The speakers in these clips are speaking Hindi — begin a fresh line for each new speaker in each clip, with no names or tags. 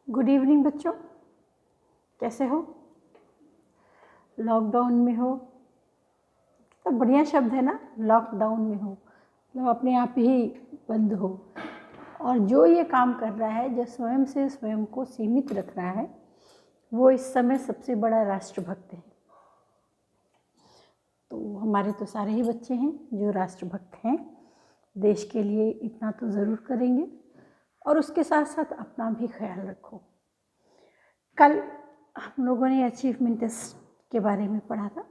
गुड इवनिंग बच्चों, कैसे हो? लॉकडाउन में हो तो बढ़िया शब्द है ना, लॉकडाउन में हो मतलब अपने आप ही बंद हो। और जो ये काम कर रहा है, जो स्वयं से स्वयं को सीमित रख रहा है, वो इस समय सबसे बड़ा राष्ट्रभक्त है। तो हमारे तो सारे ही बच्चे हैं जो राष्ट्रभक्त हैं, देश के लिए इतना तो ज़रूर करेंगे और उसके साथ साथ अपना भी ख्याल रखो। कल हम लोगों ने अचीवमेंट टेस्ट के बारे में पढ़ा था,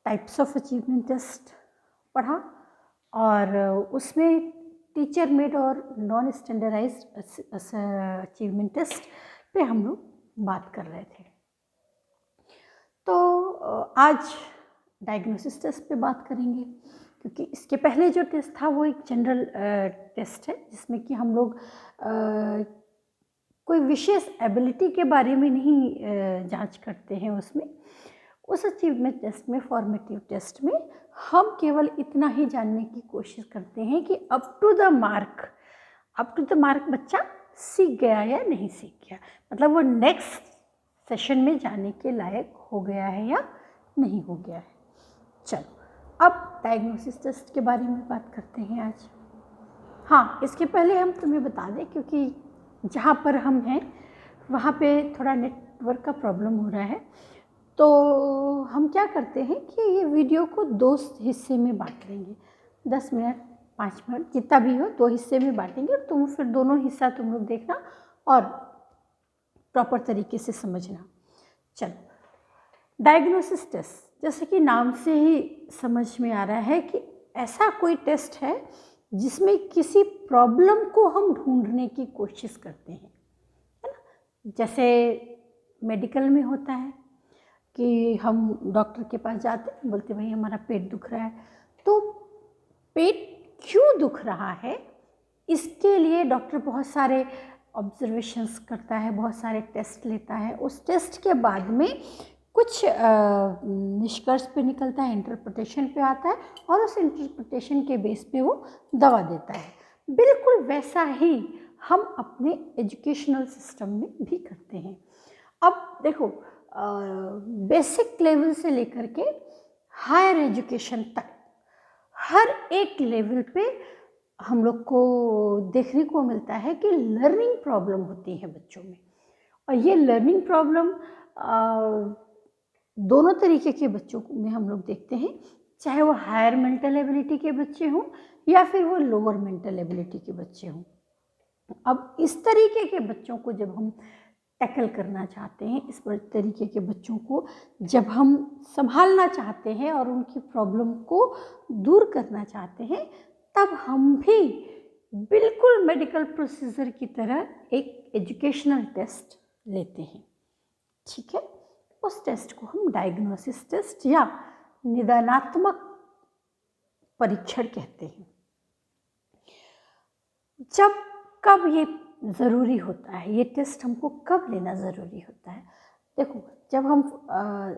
टाइप्स ऑफ अचीवमेंट टेस्ट पढ़ा और उसमें टीचर मेड और नॉन स्टैंडर्डाइज्ड अचीवमेंट टेस्ट पे हम लोग बात कर रहे थे। तो आज डायग्नोसिस टेस्ट पे बात करेंगे, क्योंकि इसके पहले जो टेस्ट था वो एक जनरल टेस्ट है, जिसमें कि हम लोग कोई विशेष एबिलिटी के बारे में नहीं जांच करते हैं। उसमें उस अचीवमेंट टेस्ट में, फॉर्मेटिव टेस्ट में हम केवल इतना ही जानने की कोशिश करते हैं कि अप टू द मार्क बच्चा सीख गया या नहीं सीख गया, मतलब वो नेक्स्ट सेशन में जाने के लायक हो गया है या नहीं हो गया है। चलो अब डायग्नोसिस टेस्ट के बारे में बात करते हैं आज। हाँ, इसके पहले हम तुम्हें बता दें, क्योंकि जहाँ पर हम हैं वहाँ पे थोड़ा नेटवर्क का प्रॉब्लम हो रहा है, तो हम क्या करते हैं कि ये वीडियो को 2 हिस्से में बांट लेंगे। 10 मिनट 5 मिनट जितना भी हो 2 हिस्से में बांटेंगे और तुम फिर दोनों हिस्सा तुम लोग देखना और प्रॉपर तरीके से समझना। चलो, डायग्नोसिस टेस्ट जैसे कि नाम से ही समझ में आ रहा है कि ऐसा कोई टेस्ट है जिसमें किसी प्रॉब्लम को हम ढूंढने की कोशिश करते हैं, है ना। जैसे मेडिकल में होता है कि हम डॉक्टर के पास जाते हैं, बोलते भाई हमारा पेट दुख रहा है, तो पेट क्यों दुख रहा है इसके लिए डॉक्टर बहुत सारे ऑब्जर्वेशंस करता है, बहुत सारे टेस्ट लेता है। उस टेस्ट के बाद में कुछ निष्कर्ष पे निकलता है, इंटरप्रिटेशन पे आता है और उस इंटरप्रिटेशन के बेस पे वो दवा देता है। बिल्कुल वैसा ही हम अपने एजुकेशनल सिस्टम में भी करते हैं। अब देखो, बेसिक लेवल से लेकर के हायर एजुकेशन तक हर एक लेवल पे हम लोग को देखने को मिलता है कि लर्निंग प्रॉब्लम होती है बच्चों में। और ये लर्निंग प्रॉब्लम दोनों तरीके के बच्चों में हम लोग देखते हैं, चाहे वो हायर मेंटल एबिलिटी के बच्चे हों या फिर वो लोअर मेंटल एबिलिटी के बच्चे हों। अब इस तरीके के बच्चों को जब हम टैकल करना चाहते हैं, इस तरीके के बच्चों को जब हम संभालना चाहते हैं और उनकी प्रॉब्लम को दूर करना चाहते हैं, तब हम भी बिल्कुल मेडिकल प्रोसीजर की तरह एक एजुकेशनल टेस्ट लेते हैं। ठीक है, उस टेस्ट को हम डायग्नोसिस टेस्ट या निदानात्मक परीक्षण कहते हैं। जब कब ये ज़रूरी होता है, ये टेस्ट हमको कब लेना ज़रूरी होता है? देखो, जब हम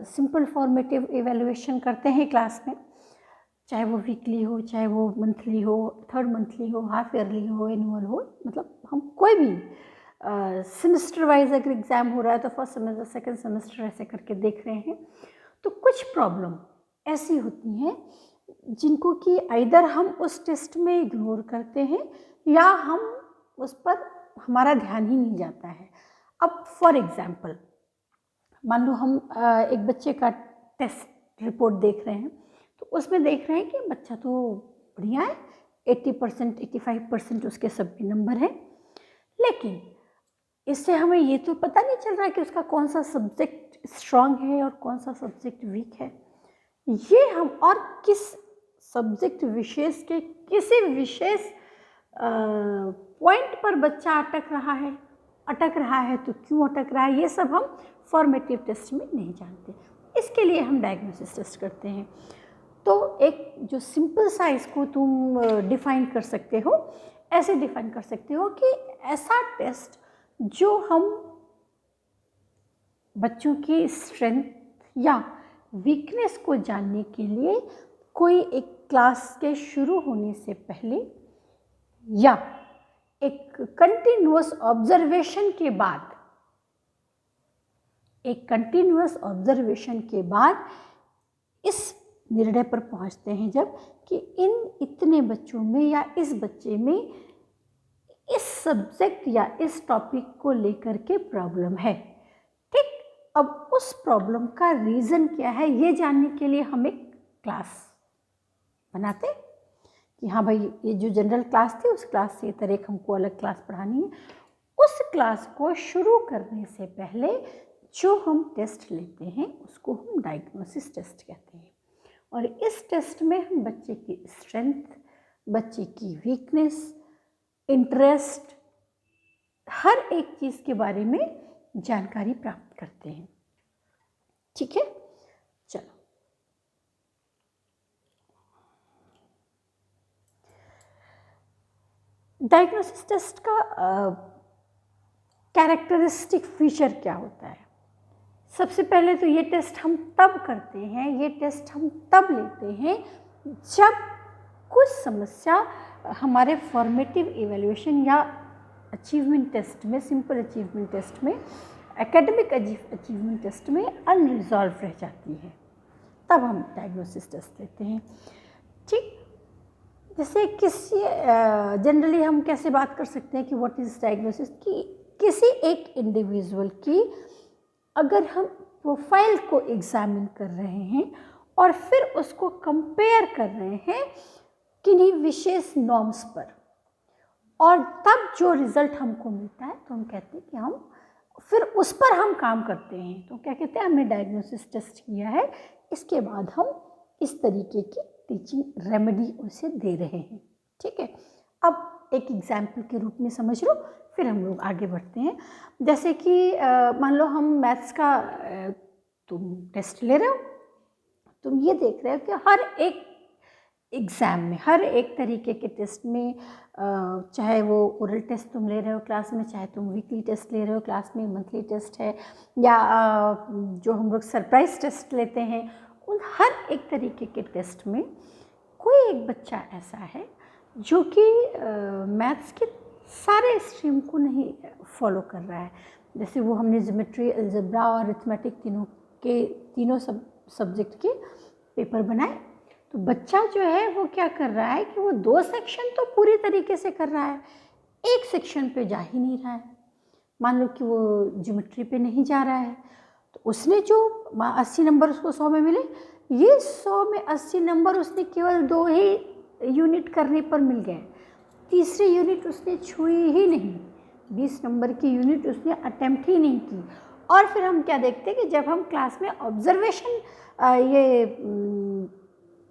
सिंपल फॉर्मेटिव इवैल्यूएशन करते हैं क्लास में, चाहे वो वीकली हो, चाहे वो मंथली हो, 3rd मंथली हो, हाफ ईयरली हो, एनुअल हो, मतलब हम कोई भी सेमेस्टर वाइज अगर एग्ज़ाम हो रहा है तो फर्स्ट सेमेस्टर, सेकंड सेमेस्टर ऐसे करके देख रहे हैं, तो कुछ प्रॉब्लम ऐसी होती हैं जिनको कि आइदर हम उस टेस्ट में इग्नोर करते हैं या हम उस पर हमारा ध्यान ही नहीं जाता है। अब फॉर एग्ज़ाम्पल मान लो हम एक बच्चे का टेस्ट रिपोर्ट देख रहे हैं, तो उसमें देख रहे हैं कि बच्चा तो बढ़िया है, 80% 85% उसके सभी नंबर हैं, लेकिन इससे हमें ये तो पता नहीं चल रहा है कि उसका कौन सा सब्जेक्ट स्ट्रांग है और कौन सा सब्जेक्ट वीक है। ये हम और किस सब्जेक्ट विशेष के किसी विशेष पॉइंट पर बच्चा अटक रहा है तो क्यों अटक रहा है, ये सब हम फॉर्मेटिव टेस्ट में नहीं जानते। इसके लिए हम डायग्नोसिस टेस्ट करते हैं। तो एक जो सिंपल सा इसको तुम डिफाइन कर सकते हो, ऐसे डिफाइन कर सकते हो कि ऐसा टेस्ट जो हम बच्चों की स्ट्रेंथ या वीकनेस को जानने के लिए कोई एक क्लास के शुरू होने से पहले या एक कंटिन्यूअस ऑब्जर्वेशन के बाद एक कंटिन्यूअस ऑब्जर्वेशन के बाद इस निर्णय पर पहुंचते हैं जब कि इन इतने बच्चों में या इस बच्चे में इस सब्जेक्ट या इस टॉपिक को लेकर के प्रॉब्लम है। ठीक, अब उस प्रॉब्लम का रीज़न क्या है ये जानने के लिए हम एक क्लास बनाते हैं कि हाँ भाई ये जो जनरल क्लास थी उस क्लास से इतर एक हमको अलग क्लास पढ़ानी है। उस क्लास को शुरू करने से पहले जो हम टेस्ट लेते हैं उसको हम डायग्नोसिस टेस्ट कहते हैं। और इस टेस्ट में हम बच्चे की स्ट्रेंथ, बच्चे की वीकनेस, इंटरेस्ट, हर एक चीज़ के बारे में जानकारी प्राप्त करते हैं। ठीक है, चलो डायग्नोसिस टेस्ट का कैरेक्टरिस्टिक फीचर क्या होता है। सबसे पहले तो ये टेस्ट हम तब करते हैं, ये टेस्ट हम तब लेते हैं जब कुछ समस्या हमारे फॉर्मेटिव इवैल्यूएशन या अचीवमेंट टेस्ट में, सिंपल अचीवमेंट टेस्ट में, एकेडमिक अचीवमेंट टेस्ट में अनरिजॉल्व रह जाती है, तब हम डायग्नोसिस टेस्ट लेते हैं। ठीक, जैसे किसी जनरली हम कैसे बात कर सकते हैं कि व्हाट इज़ डायग्नोसिस, कि किसी एक इंडिविजुअल की अगर हम प्रोफाइल को एग्जामिन कर रहे हैं और फिर उसको कंपेयर कर रहे हैं किन्हीं विशेष नॉर्म्स पर, और तब जो रिज़ल्ट हमको मिलता है तो हम कहते हैं कि हम फिर उस पर हम काम करते हैं, तो क्या कहते हैं हमने डायग्नोसिस टेस्ट किया है, इसके बाद हम इस तरीके की टीचिंग रेमेडी उसे दे रहे हैं। ठीक है, अब एक एग्जाम्पल के रूप में समझ लो, फिर हम लोग आगे बढ़ते हैं। जैसे कि मान लो हम मैथ्स का तुम टेस्ट ले रहे हो, तुम ये देख रहे हो कि हर एक एग्ज़ाम में, हर एक तरीके के टेस्ट में, चाहे वो ओरल टेस्ट तुम ले रहे हो क्लास में, चाहे तुम वीकली टेस्ट ले रहे हो क्लास में, मंथली टेस्ट है, या जो हम लोग सरप्राइज टेस्ट लेते हैं, उन हर एक तरीके के टेस्ट में कोई एक बच्चा ऐसा है जो कि मैथ्स के सारे स्ट्रीम को नहीं फॉलो कर रहा है। जैसे वो हमने ज्योमेट्री, अलजेब्रा और अरिथमेटिक तीनों सब्जेक्ट के पेपर बनाए, तो बच्चा जो है वो क्या कर रहा है कि वो 2 सेक्शन तो पूरी तरीके से कर रहा है, एक सेक्शन पे जा ही नहीं रहा है। मान लो कि वो ज्योमेट्री पे नहीं जा रहा है, तो उसने जो 80 नंबर उसको 100 में मिले, ये 100 में 80 नंबर उसने केवल 2 ही यूनिट करने पर मिल गए, तीसरी यूनिट उसने छुई ही नहीं, 20 नंबर की यूनिट उसने अटेम्प्ट ही नहीं की। और फिर हम क्या देखते हैं कि जब हम क्लास में ऑब्जर्वेशन ये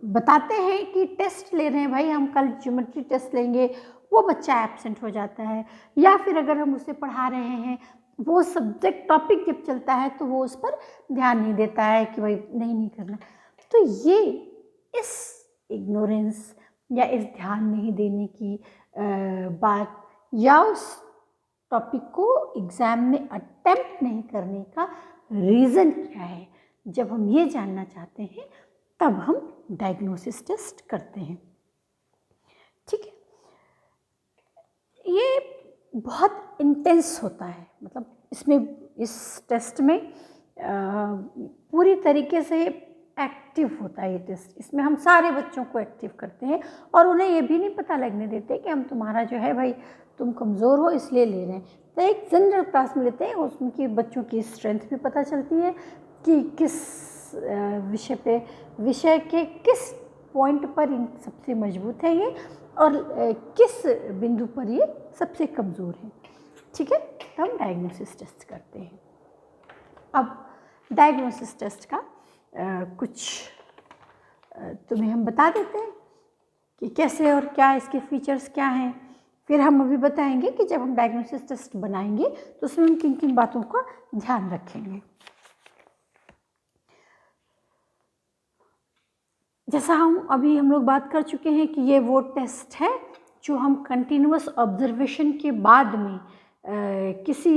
बताते हैं कि टेस्ट ले रहे हैं भाई, हम कल ज्योमेट्री टेस्ट लेंगे, वो बच्चा एब्सेंट हो जाता है, या फिर अगर हम उसे पढ़ा रहे हैं, वो सब्जेक्ट टॉपिक जब चलता है तो वो उस पर ध्यान नहीं देता है कि भाई नहीं करना। तो ये इस इग्नोरेंस या इस ध्यान नहीं देने की बात, या उस टॉपिक को एग्ज़ाम में अटेम्प्ट नहीं करने का रीज़न क्या है, जब हम ये जानना चाहते हैं तब हम डायग्नोसिस टेस्ट करते हैं। ठीक है, ये बहुत इंटेंस होता है, मतलब इसमें, इस टेस्ट में पूरी तरीके से एक्टिव होता है ये टेस्ट। इसमें हम सारे बच्चों को एक्टिव करते हैं और उन्हें ये भी नहीं पता लगने देते कि हम तुम्हारा जो है भाई तुम कमज़ोर हो इसलिए ले रहे हैं। तो एक जनरल क्लास में लेते हैं, उसमें कि बच्चों की स्ट्रेंथ भी पता चलती है कि किस विषय के किस पॉइंट पर सबसे मजबूत है ये, और किस बिंदु पर ये सबसे कमज़ोर है। ठीक है, तो हम डायग्नोसिस टेस्ट करते हैं। अब डायग्नोसिस टेस्ट का कुछ तुम्हें हम बता देते हैं कि कैसे और क्या इसके फीचर्स क्या हैं। फिर हम अभी बताएंगे कि जब हम डायग्नोसिस टेस्ट बनाएंगे तो उसमें हम किन किन बातों का ध्यान रखेंगे। जैसा हम लोग बात कर चुके हैं कि ये वो टेस्ट है जो हम कंटिन्यूअस ऑब्जर्वेशन के बाद में किसी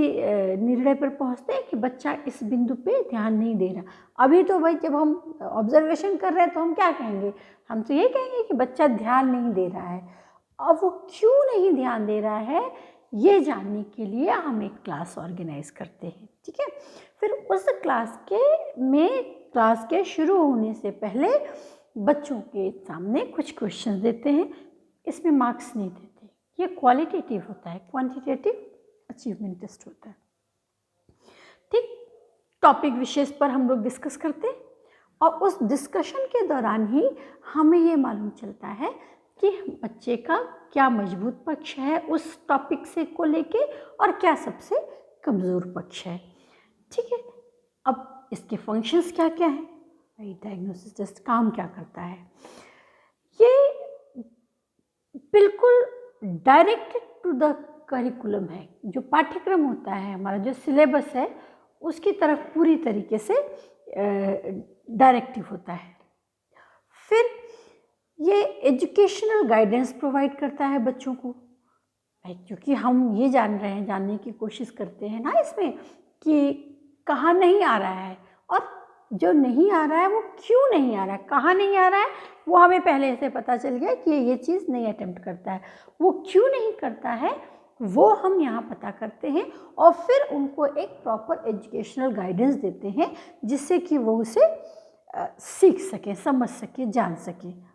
निर्णय पर पहुंचते हैं कि बच्चा इस बिंदु पे ध्यान नहीं दे रहा। अभी तो भाई जब हम ऑब्जर्वेशन कर रहे हैं तो हम क्या कहेंगे, हम तो ये कहेंगे कि बच्चा ध्यान नहीं दे रहा है। अब वो क्यों नहीं ध्यान दे रहा है ये जानने के लिए हम एक क्लास ऑर्गेनाइज करते हैं, ठीक है। फिर उस क्लास के शुरू होने से पहले बच्चों के सामने कुछ क्वेश्चन देते हैं। इसमें मार्क्स नहीं देते, ये क्वालिटेटिव होता है, क्वांटिटेटिव अचीवमेंट टेस्ट होता है, ठीक। टॉपिक विशेष पर हम लोग डिस्कस करते हैं और उस डिस्कशन के दौरान ही हमें ये मालूम चलता है कि बच्चे का क्या मजबूत पक्ष है उस टॉपिक से को लेके और क्या सबसे कमज़ोर पक्ष है, ठीक है। अब इसके फंक्शंस क्या क्या हैं, डायग्नोसिस टेस्ट काम क्या करता है, ये बिल्कुल डायरेक्टेड टू द करिकुलम है। जो पाठ्यक्रम होता है हमारा, जो सिलेबस है, उसकी तरफ पूरी तरीके से डायरेक्टिव होता है। फिर ये एजुकेशनल गाइडेंस प्रोवाइड करता है बच्चों को, क्योंकि हम ये जानने की कोशिश करते हैं ना इसमें कि कहाँ नहीं आ रहा है, और जो नहीं आ रहा है वो क्यों नहीं आ रहा है, कहाँ नहीं आ रहा है वो हमें पहले से पता चल गया कि ये चीज़ नहीं अटेम्प्ट करता है, वो क्यों नहीं करता है वो हम यहाँ पता करते हैं और फिर उनको एक प्रॉपर एजुकेशनल गाइडेंस देते हैं जिससे कि वो उसे सीख सकें, समझ सकें, जान सकें।